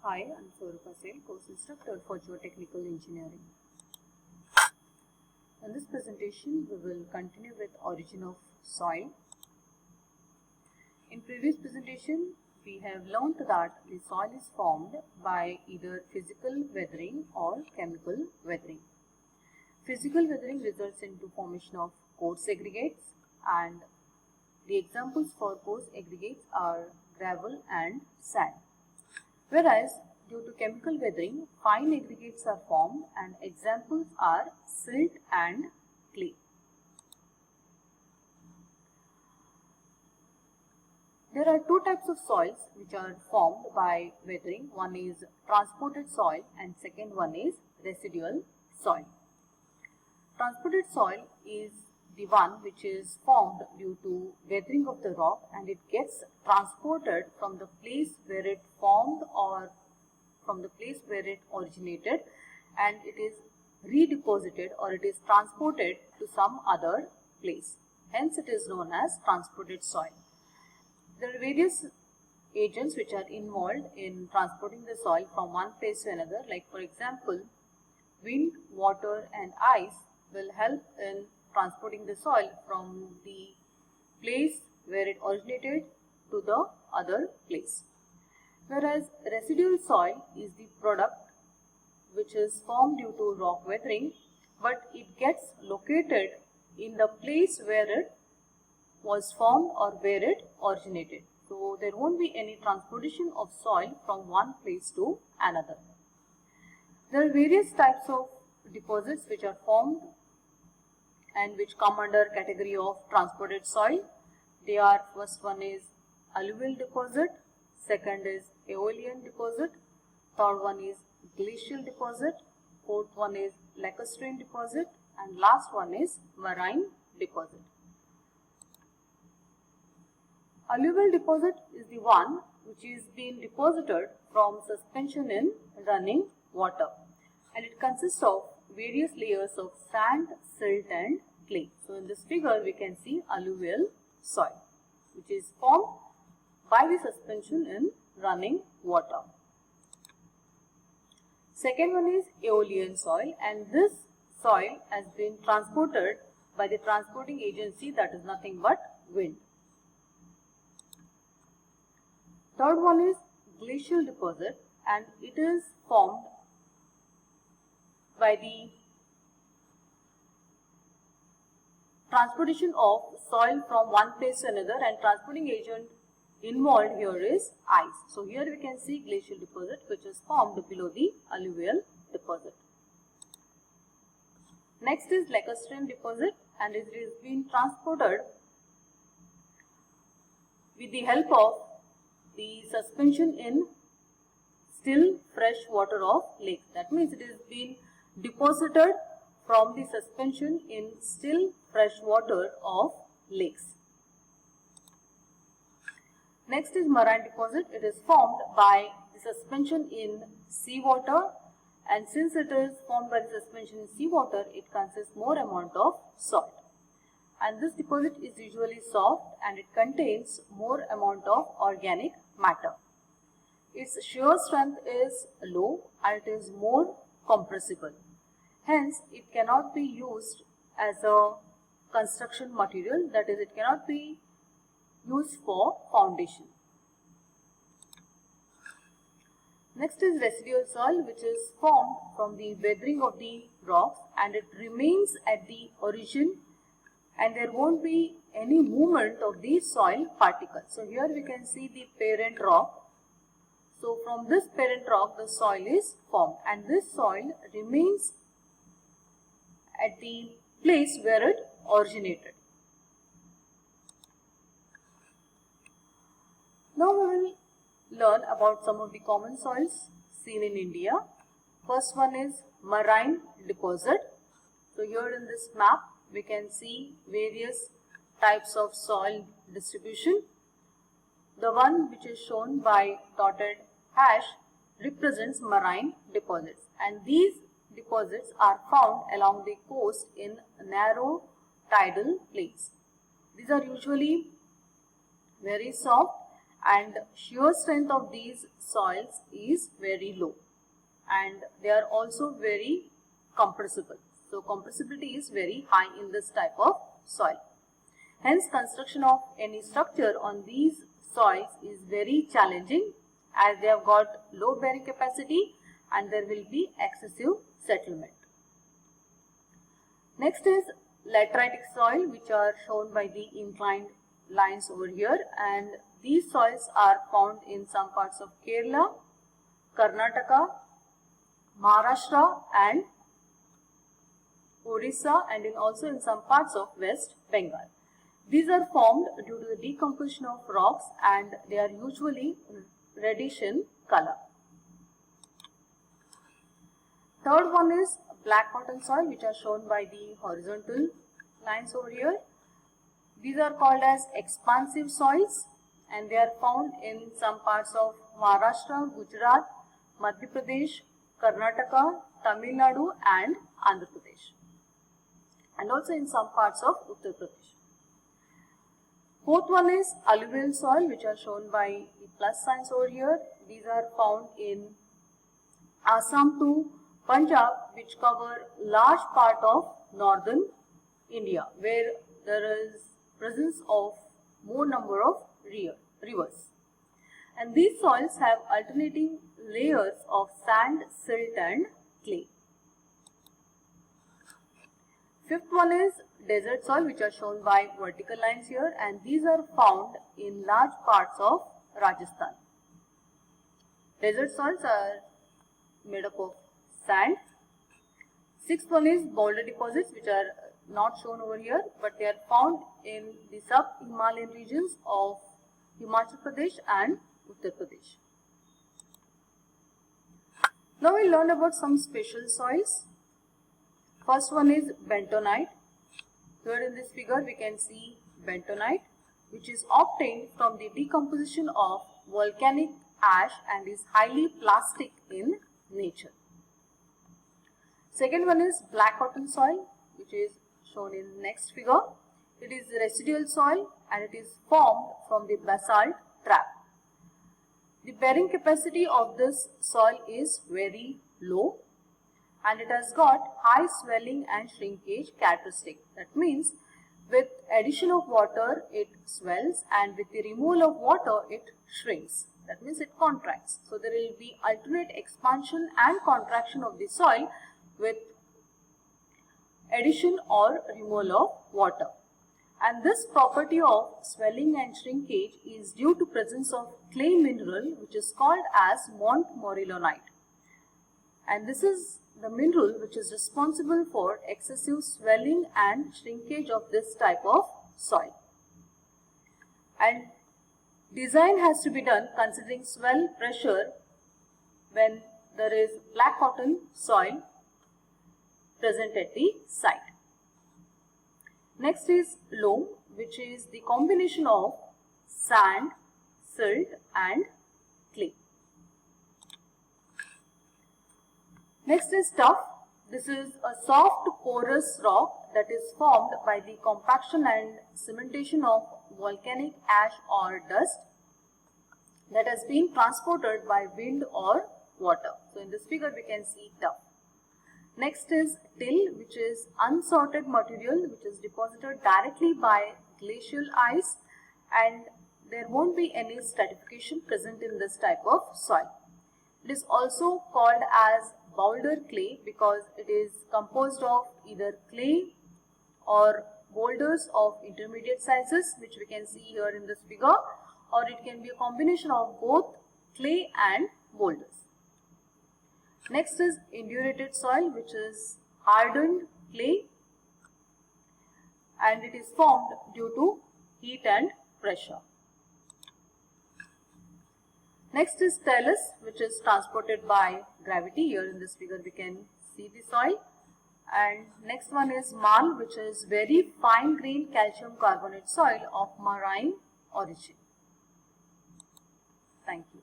Hi, I'm Swarupa Sen, course instructor for Geotechnical Engineering. In this presentation, we will continue with origin of soil. In previous presentation, we have learnt that the soil is formed by either physical weathering or chemical weathering. Physical weathering results into formation of coarse aggregates, and the examples for coarse aggregates are gravel and sand. Whereas due to chemical weathering, fine aggregates are formed, and examples are silt and clay. There are two types of soils which are formed by weathering. One is transported soil and second one is residual soil. Transported soil is the one which is formed due to weathering of the rock, and it gets transported from the place where it formed or from the place where it originated, and it is redeposited or it is transported to some other place. Hence it is known as transported soil. There are various agents which are involved in transporting the soil from one place to another, like for example, wind, water and ice will help in transporting the soil from the place where it originated to the other place. Whereas residual soil is the product which is formed due to rock weathering, but it gets located in the place where it was formed or where it originated. So there won't be any transportation of soil from one place to another. There are various types of deposits which are formed and which come under category of transported soil. They are, first one is alluvial deposit, second is aeolian deposit, third one is glacial deposit, fourth one is lacustrine deposit, and last one is marine deposit. Alluvial deposit is the one which is being deposited from suspension in running water, and it consists of various layers of sand, silt and clay. So in this figure we can see alluvial soil which is formed by the suspension in running water. Second one is aeolian soil, and this soil has been transported by the transporting agency, that is nothing but wind. Third one is glacial deposit, and it is formed by the transportation of soil from one place to another, and transporting agent involved here is ice. So here we can see glacial deposit which is formed below the alluvial deposit. Next is lacustrine deposit, and it is being transported with the help of the suspension in still fresh water of lake. That means it is being deposited from the suspension in still fresh water of lakes. Next is marine deposit. It is formed by the suspension in seawater, and since it is formed by the suspension in seawater, it consists more amount of salt. And this deposit is usually soft and it contains more amount of organic matter. Its shear strength is low and it is more compressible. Hence, it cannot be used as a construction material, that is, it cannot be used for foundation. Next is residual soil, which is formed from the weathering of the rocks, and it remains at the origin, and there won't be any movement of the soil particles. So here we can see the parent rock. So from this parent rock the soil is formed, and this soil remains at the place where it originated. Now we will learn about some of the common soils seen in India. First one is marine deposit. So here in this map we can see various types of soil distribution. The one which is shown by dotted hash represents marine deposits, and these deposits are found along the coast in narrow tidal plains. These are usually very soft and shear strength of these soils is very low, and they are also very compressible. So compressibility is very high in this type of soil. Hence, construction of any structure on these soils is very challenging, as they have got low bearing capacity and there will be excessive settlement. Next is lateritic soil, which are shown by the inclined lines over here, and these soils are found in some parts of Kerala, Karnataka, Maharashtra and Orissa, and also in some parts of West Bengal. These are formed due to the decomposition of rocks, and they are usually reddish in color. Third one is black cotton soil, which are shown by the horizontal lines over here. These are called as expansive soils, and they are found in some parts of Maharashtra, Gujarat, Madhya Pradesh, Karnataka, Tamil Nadu and Andhra Pradesh, and also in some parts of Uttar Pradesh. Fourth one is alluvial soil, which are shown by the plus signs over here. These are found in Assam to Punjab, which cover large part of northern India, where there is presence of more number of rivers. And these soils have alternating layers of sand, silt and clay. Fifth one is desert soil, which are shown by vertical lines here, and these are found in large parts of Rajasthan. Desert soils are made up of sand. Sixth one is boulder deposits, which are not shown over here, but they are found in the sub-Himalayan regions of Himachal Pradesh and Uttar Pradesh. Now we will learn about some special soils. First one is bentonite. Here in this figure we can see bentonite, which is obtained from the decomposition of volcanic ash and is highly plastic in nature. Second one is black cotton soil, which is shown in next figure. It is residual soil and it is formed from the basalt trap. The bearing capacity of this soil is very low, and it has got high swelling and shrinkage characteristic. That means with addition of water it swells, and with the removal of water it shrinks. That means it contracts. So there will be alternate expansion and contraction of the soil with addition or removal of water. And this property of swelling and shrinkage is due to presence of clay mineral, which is called as montmorillonite. And this is the mineral which is responsible for excessive swelling and shrinkage of this type of soil. And design has to be done considering swell pressure when there is black cotton soil present at the site. Next is loam, which is the combination of sand, silt and clay. Next is tuff. This is a soft porous rock that is formed by the compaction and cementation of volcanic ash or dust that has been transported by wind or water. So in this figure we can see tuff. Next is till, which is unsorted material which is deposited directly by glacial ice, and there won't be any stratification present in this type of soil. It is also called as boulder clay because it is composed of either clay or boulders of intermediate sizes, which we can see here in this figure, or it can be a combination of both clay and boulders. Next is indurated soil, which is hardened clay, and it is formed due to heat and pressure. Next is talus, which is transported by gravity. Here in this figure we can see the soil. And next one is marl, which is very fine grained calcium carbonate soil of marine origin. Thank you.